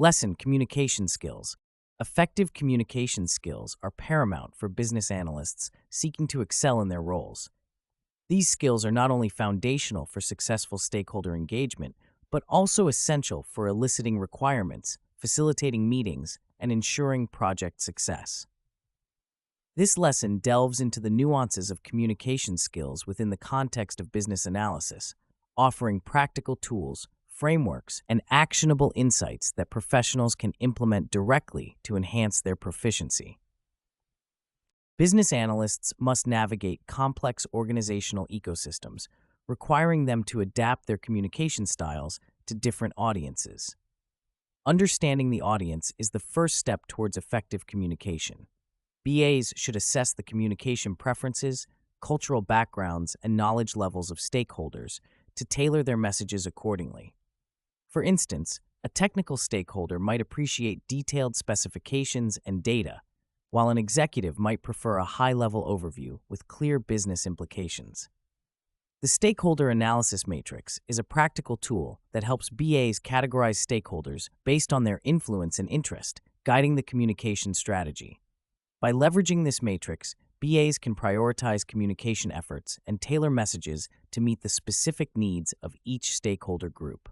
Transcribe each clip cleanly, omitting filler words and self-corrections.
Lesson: Communication skills. Effective communication skills are paramount for business analysts seeking to excel in their roles. These skills are not only foundational for successful stakeholder engagement, but also essential for eliciting requirements, facilitating meetings, and ensuring project success. This lesson delves into the nuances of communication skills within the context of business analysis, offering practical tools, frameworks, and actionable insights that professionals can implement directly to enhance their proficiency. Business analysts must navigate complex organizational ecosystems, requiring them to adapt their communication styles to different audiences. Understanding the audience is the first step towards effective communication. BAs should assess the communication preferences, cultural backgrounds, and knowledge levels of stakeholders to tailor their messages accordingly. For instance, a technical stakeholder might appreciate detailed specifications and data, while an executive might prefer a high-level overview with clear business implications. The Stakeholder Analysis Matrix is a practical tool that helps BAs categorize stakeholders based on their influence and interest, guiding the communication strategy. By leveraging this matrix, BAs can prioritize communication efforts and tailor messages to meet the specific needs of each stakeholder group.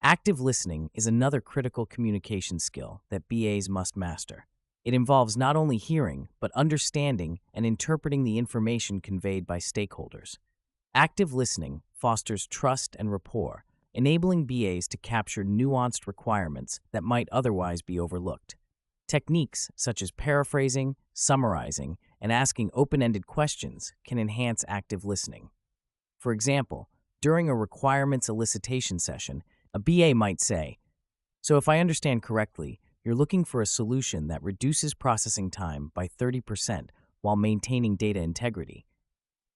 Active listening is another critical communication skill that BAs must master. It involves not only hearing, but understanding and interpreting the information conveyed by stakeholders. Active listening fosters trust and rapport, enabling BAs to capture nuanced requirements that might otherwise be overlooked. Techniques such as paraphrasing, summarizing, and asking open-ended questions can enhance active listening. For example, during a requirements elicitation session, a BA might say, "So if I understand correctly, you're looking for a solution that reduces processing time by 30% while maintaining data integrity."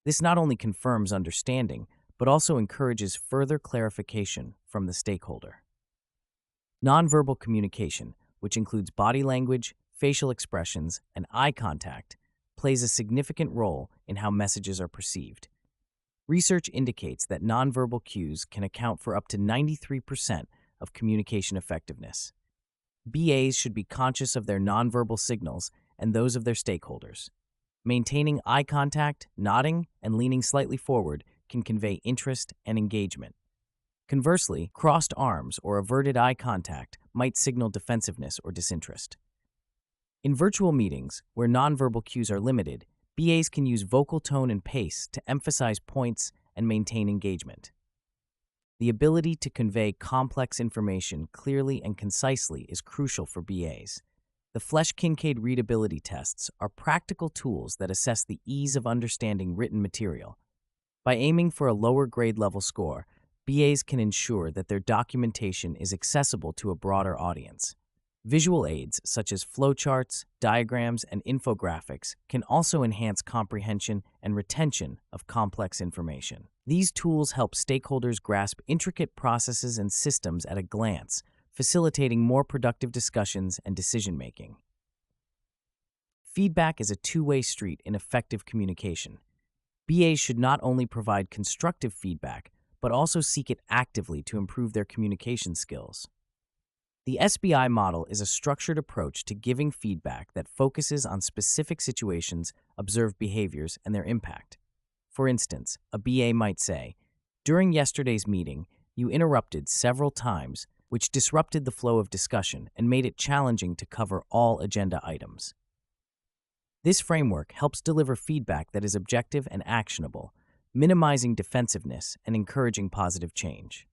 This not only confirms understanding, but also encourages further clarification from the stakeholder. Nonverbal communication, which includes body language, facial expressions, and eye contact, plays a significant role in how messages are perceived. Research indicates that nonverbal cues can account for up to 93% of communication effectiveness. BAs should be conscious of their nonverbal signals and those of their stakeholders. Maintaining eye contact, nodding, and leaning slightly forward can convey interest and engagement. Conversely, crossed arms or averted eye contact might signal defensiveness or disinterest. In virtual meetings, where nonverbal cues are limited, BAs can use vocal tone and pace to emphasize points and maintain engagement. The ability to convey complex information clearly and concisely is crucial for BAs. The Flesch-Kincaid readability tests are practical tools that assess the ease of understanding written material. By aiming for a lower grade level score, BAs can ensure that their documentation is accessible to a broader audience. Visual aids such as flowcharts, diagrams, and infographics can also enhance comprehension and retention of complex information. These tools help stakeholders grasp intricate processes and systems at a glance, facilitating more productive discussions and decision-making. Feedback is a two-way street in effective communication. BAs should not only provide constructive feedback, but also seek it actively to improve their communication skills. The SBI model is a structured approach to giving feedback that focuses on specific situations, observed behaviors, and their impact. For instance, a BA might say, "During yesterday's meeting, you interrupted several times, which disrupted the flow of discussion and made it challenging to cover all agenda items." This framework helps deliver feedback that is objective and actionable, minimizing defensiveness and encouraging positive change.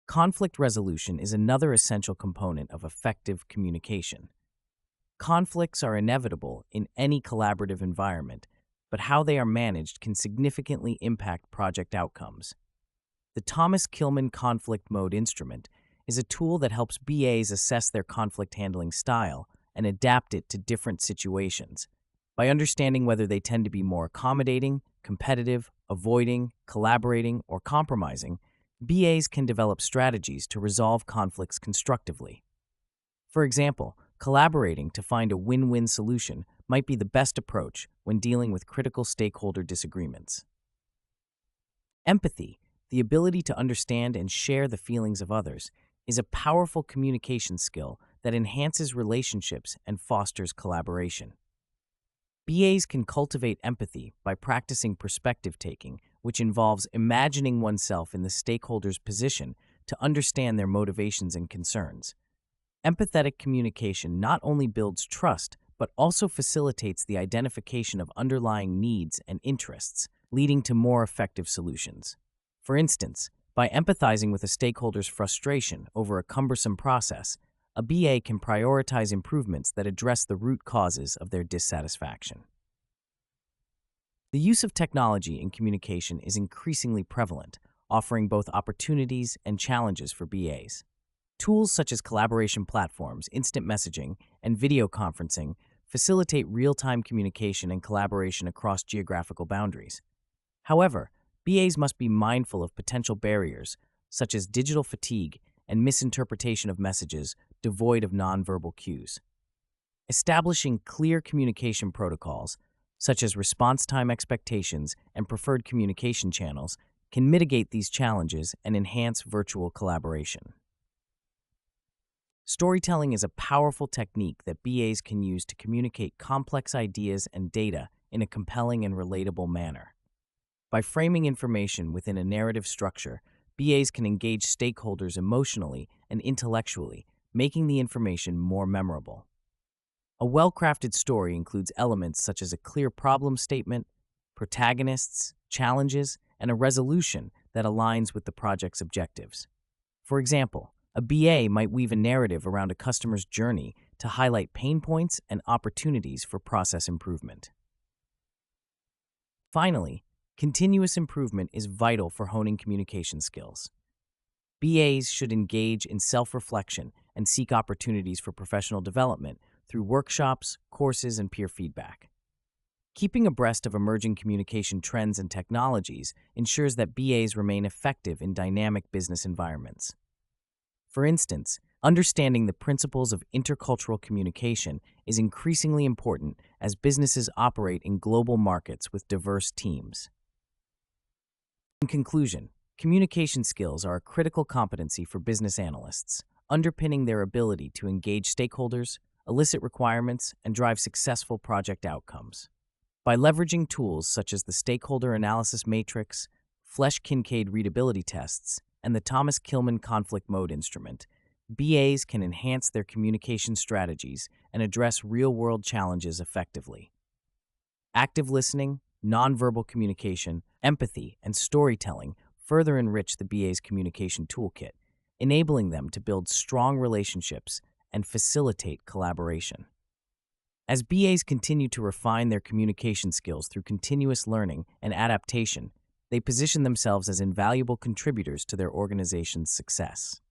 Conflict resolution is another essential component of effective communication. Conflicts are inevitable in any collaborative environment, but how they are managed can significantly impact project outcomes. The Thomas Kilmann Conflict Mode instrument is a tool that helps BAs assess their conflict handling style and adapt it to different situations. By understanding whether they tend to be more accommodating, competitive, avoiding, collaborating, or compromising, BAs can develop strategies to resolve conflicts constructively. For example, collaborating to find a win-win solution might be the best approach when dealing with critical stakeholder disagreements. Empathy the ability to understand and share the feelings of others, is a powerful communication skill that enhances relationships and fosters collaboration. BAs can cultivate empathy by practicing perspective taking, which involves imagining oneself in the stakeholder's position to understand their motivations and concerns. Empathetic communication not only builds trust, but also facilitates the identification of underlying needs and interests, leading to more effective solutions. For instance, by empathizing with a stakeholder's frustration over a cumbersome process, a BA can prioritize improvements that address the root causes of their dissatisfaction. The use of technology in communication is increasingly prevalent, offering both opportunities and challenges for BAs. Tools such as collaboration platforms, instant messaging, and video conferencing facilitate real-time communication and collaboration across geographical boundaries. However, BAs must be mindful of potential barriers, such as digital fatigue and misinterpretation of messages devoid of nonverbal cues. Establishing clear communication protocols, such as response time expectations and preferred communication channels, can mitigate these challenges and enhance virtual collaboration. Storytelling is a powerful technique that BAs can use to communicate complex ideas and data in a compelling and relatable manner. By framing information within a narrative structure, BAs can engage stakeholders emotionally and intellectually, making the information more memorable. A well-crafted story includes elements such as a clear problem statement, protagonists, challenges, and a resolution that aligns with the project's objectives. For example, a BA might weave a narrative around a customer's journey to highlight pain points and opportunities for process improvement. Finally, continuous improvement is vital for honing communication skills. BAs should engage in self-reflection and seek opportunities for professional development through workshops, courses, and peer feedback. Keeping abreast of emerging communication trends and technologies ensures that BAs remain effective in dynamic business environments. For instance, understanding the principles of intercultural communication is increasingly important as businesses operate in global markets with diverse teams. In conclusion, communication skills are a critical competency for business analysts, underpinning their ability to engage stakeholders, elicit requirements, and drive successful project outcomes. By leveraging tools such as the Stakeholder Analysis Matrix, Flesch-Kincaid readability tests, and the Thomas Kilmann conflict mode instrument, BAs can enhance their communication strategies and address real-world challenges effectively. Active listening, nonverbal communication, empathy, and storytelling further enrich the BA's communication toolkit, enabling them to build strong relationships and facilitate collaboration. As BAs continue to refine their communication skills through continuous learning and adaptation, they position themselves as invaluable contributors to their organization's success.